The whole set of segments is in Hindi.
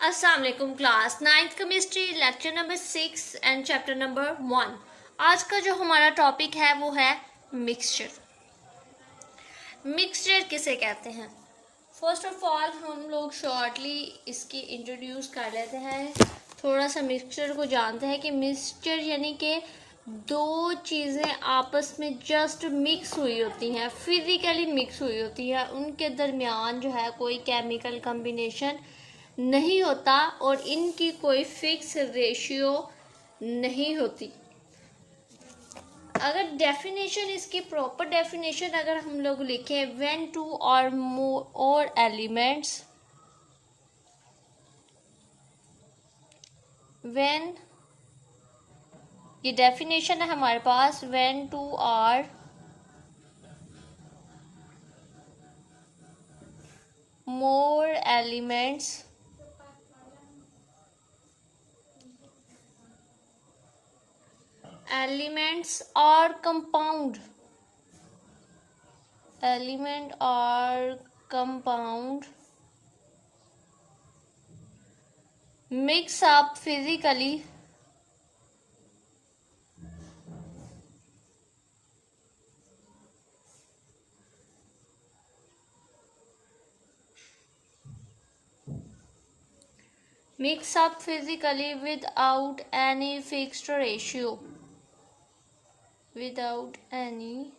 अस्सलाम वालेकुम class 9th chemistry lecture number 6 and chapter number 1। आज का जो हमारा टॉपिक है वो है मिक्सचर। मिक्सचर किसे कहते हैं? फर्स्ट ऑफ ऑल हम लोग शॉर्टली इसकी इंट्रोड्यूस कर लेते हैं, थोड़ा सा मिक्सचर को जानते हैं कि मिक्सचर यानी कि दो चीज़ें आपस में जस्ट मिक्स हुई होती हैं, फिज़िकली मिक्स हुई होती हैं, उनके दरमियान जो है कोई केमिकल कम्बिनेशन नहीं होता और इनकी कोई फिक्स रेशियो नहीं होती। अगर डेफिनेशन, इसकी प्रॉपर डेफिनेशन अगर हम लोग लिखें, व्हेन टू और मोर एलिमेंट्स, व्हेन, ये डेफिनेशन है हमारे पास, when two or more elements or compound, element or compound mix up physically without any fixed ratio, without any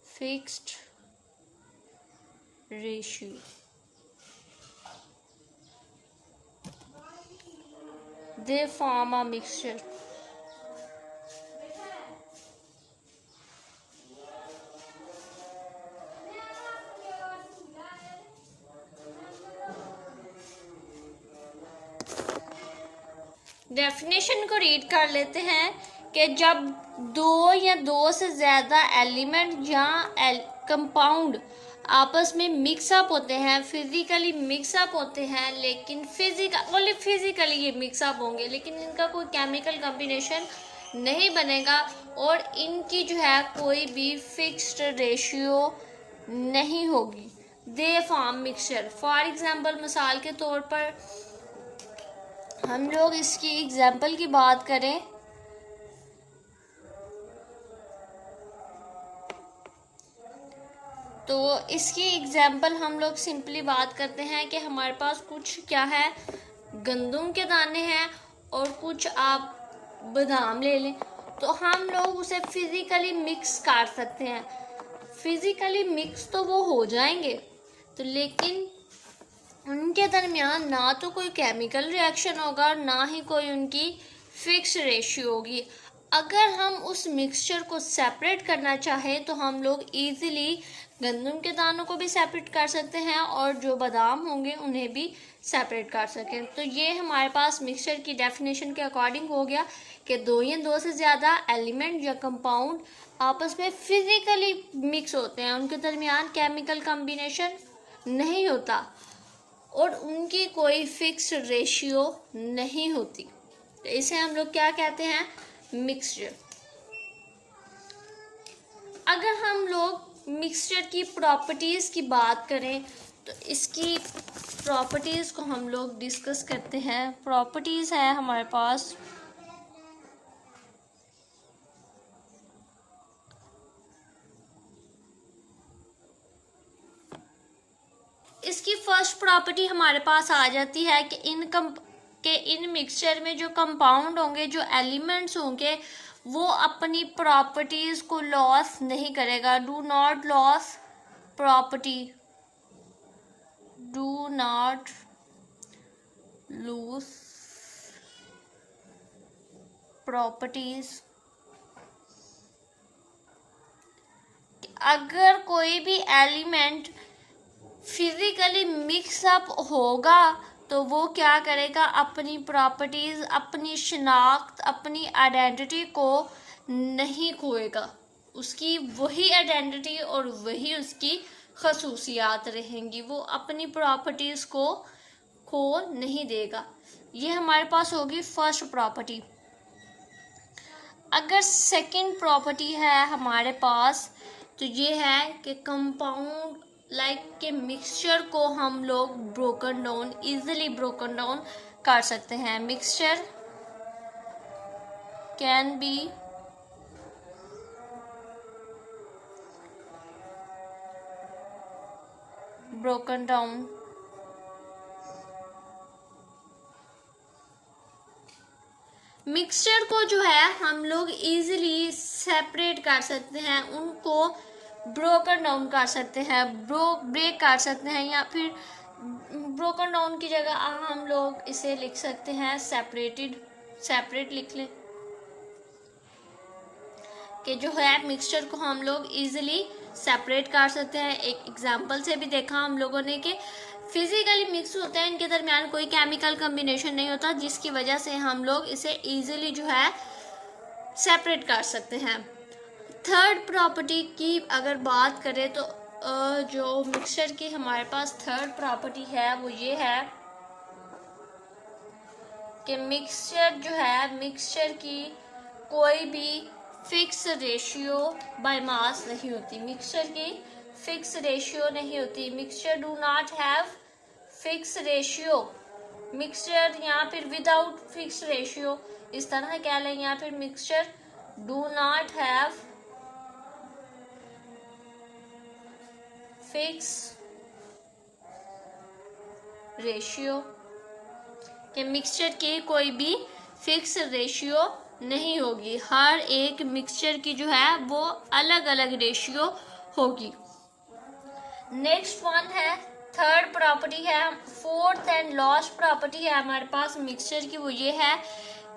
fixed ratio. They form a mixture. Definition को रीड कर लेते हैं कि जब दो या दो से ज़्यादा एलिमेंट या कंपाउंड आपस में मिक्सअप होते हैं, फिजिकली मिक्सअप होते हैं, लेकिन फिजिकली ये मिक्सअप होंगे, लेकिन इनका कोई केमिकल कॉम्बिनेशन नहीं बनेगा और इनकी जो है कोई भी फिक्स्ड रेशियो नहीं होगी। They form mixture. For example, मिसाल के तौर पर हम लोग इसकी एग्जाम्पल की बात करें तो इसकी एग्जाम्पल हम लोग सिंपली बात करते हैं कि हमारे पास कुछ क्या है, गंदम के दाने हैं और कुछ आप बादाम ले लें, तो हम लोग उसे फिजिकली मिक्स कर सकते हैं। फिजिकली मिक्स तो वो हो जाएंगे, तो लेकिन उनके दरमियान ना तो कोई केमिकल रिएक्शन होगा और ना ही कोई उनकी फिक्स रेशियो होगी। अगर हम उस मिक्सचर को सेपरेट करना चाहें तो हम लोग इजीली गंदम के दानों को भी सेपरेट कर सकते हैं और जो बादाम होंगे उन्हें भी सेपरेट कर सकें। तो ये हमारे पास मिक्सचर की डेफिनेशन के अकॉर्डिंग हो गया कि दो या दो से ज़्यादा एलिमेंट या कंपाउंड आपस में फिजिकली मिक्स होते हैं, उनके दरमियान केमिकल कम्बिनेशन नहीं होता और उनकी कोई फिक्स रेशियो नहीं होती, तो इसे हम लोग क्या कहते हैं, मिक्सचर। अगर हम लोग मिक्सचर की प्रॉपर्टीज़ की बात करें तो इसकी प्रॉपर्टीज़ को हम लोग डिस्कस करते हैं। प्रॉपर्टीज़ है हमारे पास, इसकी फर्स्ट प्रॉपर्टी हमारे पास आ जाती है कि इन मिक्सचर में जो कंपाउंड होंगे, जो एलिमेंट्स होंगे, वो अपनी प्रॉपर्टीज़ को लॉस नहीं करेगा। Do not loss property, do not lose properties. अगर कोई भी एलिमेंट फिजिकली मिक्सअप होगा तो वो क्या करेगा, अपनी प्रॉपर्टीज़, अपनी शिनाख्त, अपनी आइडेंटिटी को नहीं खोएगा, उसकी वही आइडेंटिटी और वही उसकी खसूसियात रहेंगी, वो अपनी प्रॉपर्टीज़ को खो नहीं देगा। ये हमारे पास होगी फर्स्ट प्रॉपर्टी। अगर सेकंड प्रॉपर्टी है हमारे पास तो ये है कि कंपाउंड लाइक के मिक्सचर को हम लोग broken down, easily broken down कर सकते हैं। Mixture can be broken down mixture को जो है हम लोग इजीली सेपरेट कर सकते हैं, उनको ब्रोकन डाउन कर सकते हैं, ब्रेक कर सकते हैं, या फिर ब्रोकन डाउन की जगह हम लोग इसे लिख सकते हैं सेपरेट लिख लें कि जो है मिक्सचर को हम लोग इजीली सेपरेट कर सकते हैं। एक एग्जांपल से भी देखा हम लोगों ने कि फिजिकली मिक्स होते हैं, इनके दरमियान कोई केमिकल कॉम्बिनेशन नहीं होता, जिसकी वजह से हम लोग इसे इजीली जो है सेपरेट कर सकते हैं। थर्ड प्रॉपर्टी की अगर बात करें तो जो मिक्सचर की हमारे पास थर्ड प्रॉपर्टी है वो ये है कि मिक्सचर जो है, मिक्सचर की कोई भी फिक्स रेशियो बाय मास नहीं होती। मिक्सचर की फिक्स रेशियो नहीं होती। Mixture do not have fix ratio. Mixture या फिर विदाउट फिक्स रेशियो इस तरह कह लें, या फिर mixture do not have fix ratio कि मिक्सचर की कोई भी फिक्स रेशियो नहीं होगी। हर एक मिक्सचर की जो है वो अलग अलग रेशियो होगी। नेक्स्ट वन है, थर्ड प्रॉपर्टी है, फोर्थ एंड लास्ट प्रॉपर्टी है हमारे पास मिक्सचर की, वो ये है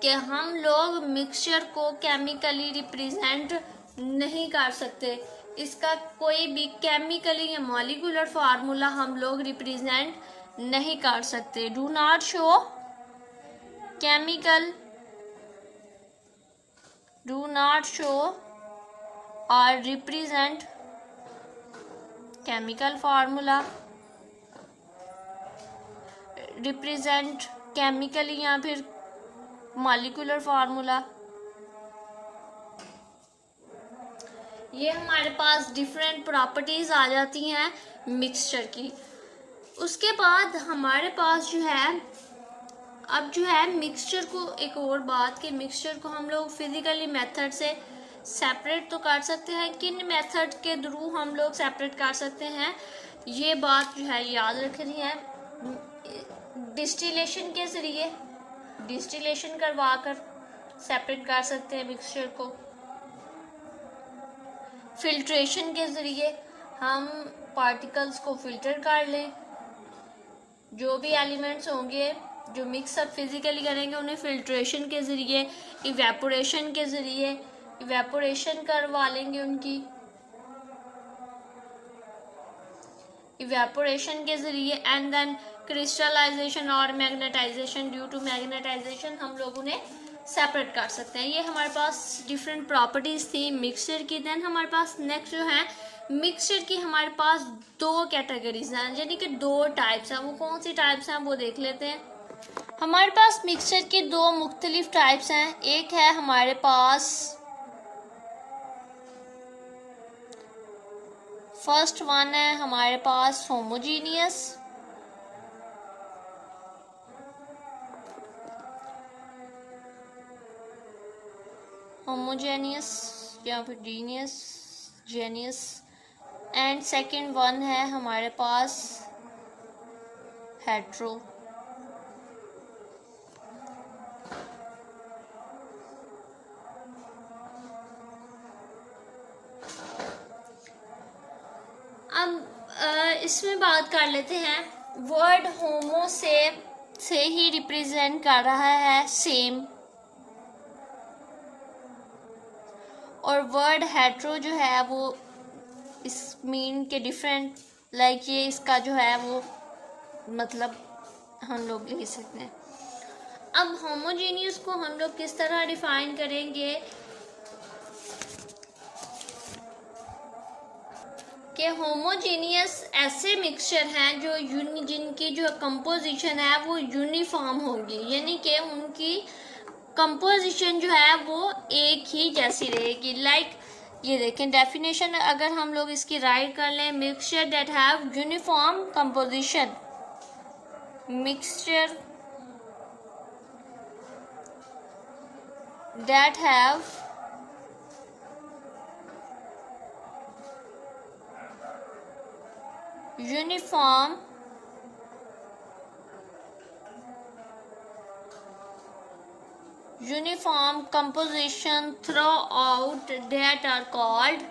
कि हम लोग मिक्सचर को केमिकली रिप्रेजेंट नहीं कर सकते। इसका कोई भी केमिकली या मॉलिक्यूलर फार्मूला हम लोग रिप्रेजेंट नहीं कर सकते। Do not show chemical, do not show और represent chemical formula, represent chemically या फिर मॉलिक्यूलर फार्मूला। ये हमारे पास डिफरेंट प्रॉपर्टीज आ जाती हैं मिक्सचर की। उसके बाद हमारे पास जो है, अब जो है मिक्सचर को एक और बात कि मिक्सचर को हम लोग फिजिकली मेथड से सेपरेट तो कर सकते हैं, किन मेथड के थ्रू हम लोग सेपरेट कर सकते हैं ये बात जो है याद रखनी है। डिस्टिलेशन के ज़रिए, डिस्टिलेशन करवा कर सेपरेट कर सकते हैं मिक्सचर को। फिल्ट्रेशन के ज़रिए हम पार्टिकल्स को फिल्टर कर लें, जो भी एलिमेंट्स होंगे जो मिक्सअप फिजिकली करेंगे उन्हें फिल्ट्रेशन के ज़रिए, इवेपोरेशन के ज़रिए इवेपोरेशन करवा लेंगे उनकी, इवेपोरेशन के ज़रिए, एंड देन क्रिस्टलाइजेशन और मैग्नेटाइजेशन। ड्यू टू मैग्नेटाइजेशन हम लोग उन्हें सेपरेट कर सकते हैं। ये हमारे पास डिफरेंट प्रॉपर्टीज़ थी मिक्सचर की। देन हमारे पास नेक्स्ट जो है मिक्सचर की, हमारे पास दो कैटेगरीज हैं, यानी कि दो टाइप्स हैं। वो कौन सी टाइप्स हैं वो देख लेते हैं। हमारे पास मिक्सचर की दो मुख्तलिफ टाइप्स हैं। एक है हमारे पास, फर्स्ट वन है हमारे पास होमोजीनियस, होमोजेनियस या फिर जेनियस, एंड सेकंड वन है हमारे पास हेट्रो। अब इसमें बात कर लेते हैं, वर्ड होमो से ही रिप्रेजेंट कर रहा है सेम, और वर्ड हेट्रो जो है वो इस मीन के डिफरेंट, लाइक ये इसका जो है वो मतलब हम लोग ले सकते हैं। अब होमोजीनियस को हम लोग किस तरह डिफाइन करेंगे कि होमोजीनियस ऐसे मिक्सचर हैं जो जिनकी जो कंपोजिशन है वो यूनिफॉर्म होगी, यानी कि उनकी कंपोजिशन जो है वो एक ही जैसी रहेगी। लाइक ये देखें डेफिनेशन अगर हम लोग इसकी राइट कर लें, mixture that have uniform composition, mixture that have uniform composition throughout that are called,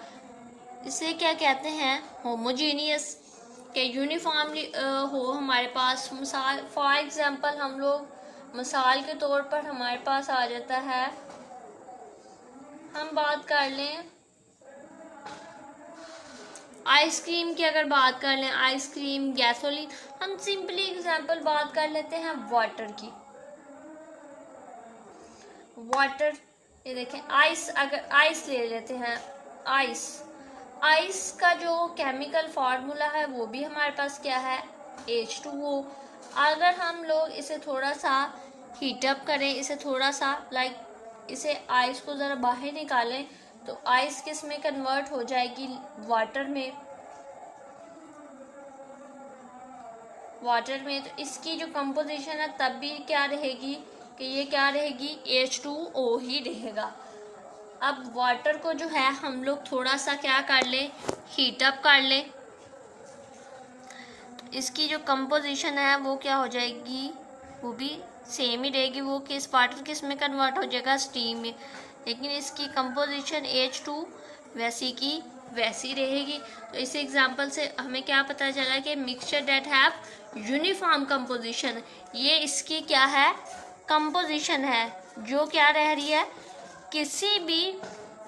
इसे क्या कहते हैं, होमोजीनियस, के यूनिफॉर्म हो हमारे पास। मिसाल फॉर एग्जांपल हम लोग मिसाल के तौर पर हमारे पास आ जाता है, हम बात कर लें आइसक्रीम की, अगर बात कर लें आइसक्रीम, गैसोलीन, हम सिंपली एग्जांपल बात कर लेते हैं वाटर की। वाटर, ये देखें आइस, अगर आइस ले लेते हैं, आइस का जो केमिकल फार्मूला है वो भी हमारे पास क्या है, H2O। अगर हम लोग इसे थोड़ा सा हीटअप करें, इसे थोड़ा सा इसे आइस को ज़रा बाहर निकालें तो आइस किस में कन्वर्ट हो जाएगी, वाटर में। तो इसकी जो कंपोजिशन है तब भी क्या रहेगी कि ये क्या रहेगी, H2O ही रहेगा। अब वाटर को जो है हम लोग थोड़ा सा क्या कर ले, हीटअप कर ले, इसकी जो कंपोजिशन है वो क्या हो जाएगी, वो भी सेम ही रहेगी। वो वाटर किस में कन्वर्ट हो जाएगा, स्टीम में। लेकिन इसकी कंपोजिशन H2 वैसी की वैसी रहेगी। तो इस एग्जांपल से हमें क्या पता चला कि mixture that have uniform composition, ये इसकी क्या है, कंपोजिशन है, जो क्या रह रही है, किसी भी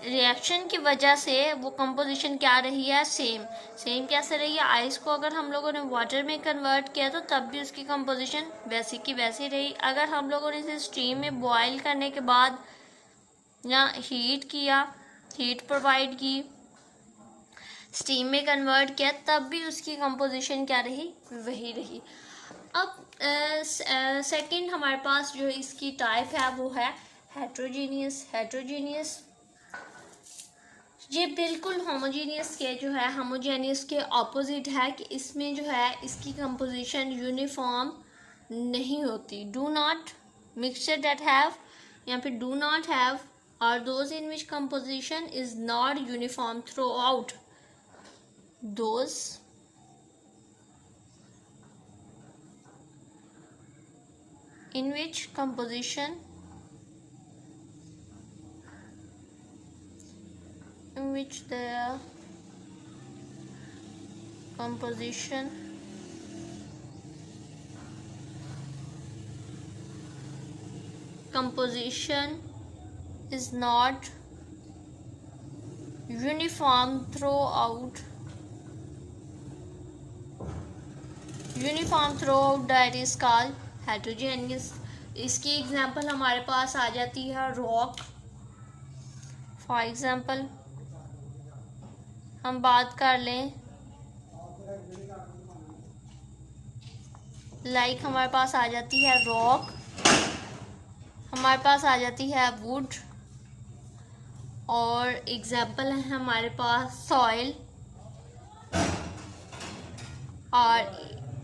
रिएक्शन की वजह से वो कंपोजिशन क्या रही है, सेम कैसे रही है। आइस को अगर हम लोगों ने वाटर में कन्वर्ट किया तो तब भी उसकी कंपोजिशन वैसी की वैसी रही। अगर हम लोगों ने इसे स्टीम में बॉयल करने के बाद या हीट प्रोवाइड की, स्टीम में कन्वर्ट किया, तब भी उसकी कंपोजिशन क्या रही, वही रही। अब सेकंड हमारे पास जो इसकी टाइप है वो है हेट्रोजीनियस। ये बिल्कुल होमोजीनियस के जो है, होमोजेनियस के ऑपोजिट है कि इसमें जो है इसकी कंपोजिशन यूनिफॉर्म नहीं होती। Do not, mixture that have, या फिर डू नॉट हैव और those in which composition is not uniform through out, those in which composition the composition is not uniform throughout, that is called heterogeneous. इसकी एग्जांपल हमारे पास आ जाती है रॉक। फॉर एग्जांपल हम बात कर लें हमारे पास आ जाती है रॉक, हमारे पास आ जाती है वुड, और एग्जांपल है हमारे पास सॉइल और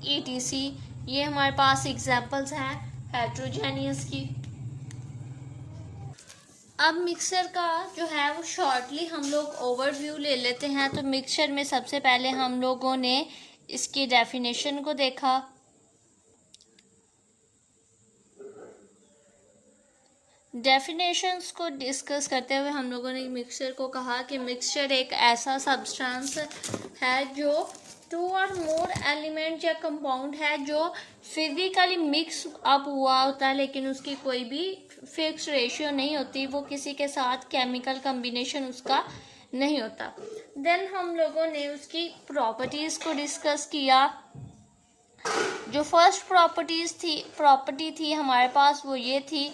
ETC। ये हमारे पास एग्जांपल्स हैं हेट्रोजेनियस की। अब मिक्सर का जो है वो शॉर्टली हम लोग ओवरव्यू ले लेते हैं। तो मिक्सचर में सबसे पहले हम लोगों ने इसकी डेफिनेशन को देखा, डेफिनेशंस को डिस्कस करते हुए हम लोगों ने मिक्सचर को कहा कि मिक्सचर एक ऐसा सब्सटेंस है जो टू और मोर एलिमेंट या कंपाउंड है जो फिजिकली मिक्स अप हुआ होता है, लेकिन उसकी कोई भी फिक्स रेशियो नहीं होती, वो किसी के साथ केमिकल कम्बिनेशन उसका नहीं होता। देन हम लोगों ने उसकी प्रॉपर्टीज़ को डिस्कस किया। जो फर्स्ट प्रॉपर्टी थी हमारे पास वो ये थी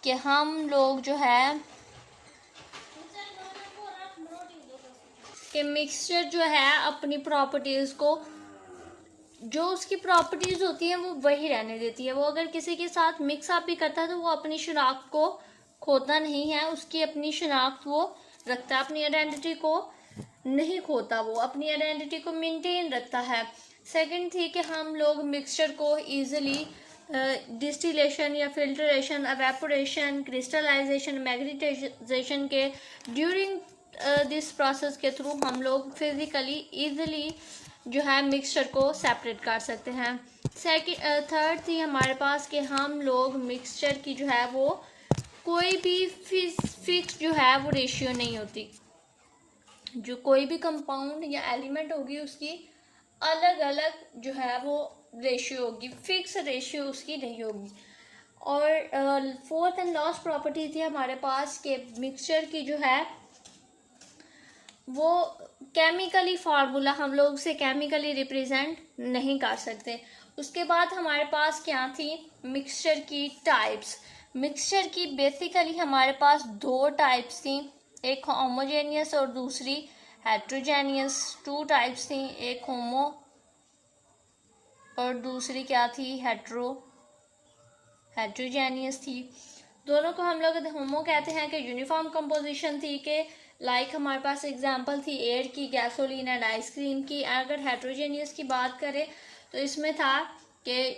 कि हम लोग जो है कि मिक्सचर जो है अपनी प्रॉपर्टीज़ को, जो उसकी प्रॉपर्टीज़ होती हैं वो वही रहने देती है। वो अगर किसी के साथ मिक्स अप भी करता है तो वो अपनी शनाख्त को खोता नहीं है, उसकी अपनी शनाख्त वो रखता है, अपनी आइडेंटिटी को नहीं खोता, वो अपनी आइडेंटिटी को मेंटेन रखता है। सेकंड थी कि हम लोग मिक्सचर को ईजिली डिस्टिलेशन या फिल्ट्रेशन, एवेपोरेशन, क्रिस्टलाइजेशन, मैग्नेटाइजेशन के ड्यूरिंग दिस प्रोसेस के थ्रू हम लोग फिज़िकली ईजिली जो है मिक्सचर को सेपरेट कर सकते हैं। थर्ड थी हमारे पास कि हम लोग मिक्सचर की जो है वो कोई भी फिक्स जो है वो रेशियो नहीं होती, जो कोई भी कंपाउंड या एलिमेंट होगी उसकी अलग अलग जो है वो रेशियो होगी, फिक्स रेशियो उसकी नहीं होगी। और फोर्थ एंड लास्ट प्रॉपर्टी थी हमारे पास कि मिक्सचर की जो है वो केमिकली फार्मूला हम लोग उसे केमिकली रिप्रेजेंट नहीं कर सकते। उसके बाद हमारे पास क्या थी, मिक्सचर की टाइप्स। मिक्सचर की बेसिकली हमारे पास दो टाइप्स थी, एक होमोजेनियस और दूसरी हेट्रोजेनियस। टू टाइप्स थी, एक होमो और दूसरी क्या थी, हेट्रोजेनियस थी। दोनों को हम लोग होमो कहते हैं कि यूनिफॉर्म कंपोजिशन थी, कि लाइक हमारे पास एग्जांपल थी एयर की, गैसोलीन एंड आइसक्रीम की। अगर हेट्रोजेनियस की बात करें तो इसमें था कि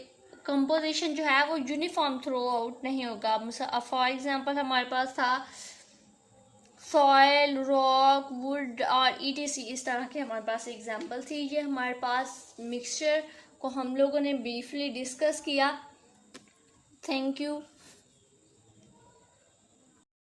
कंपोजिशन जो है वो यूनिफॉर्म थ्रू आउट नहीं होगा। फॉर एग्जांपल हमारे पास था सॉयल, रॉक, वुड और ईटीसी, इस तरह के हमारे पास एग्जांपल थी। ये हमारे पास मिक्सचर को हम लोगों ने ब्रीफली डिस्कस किया। Thank you.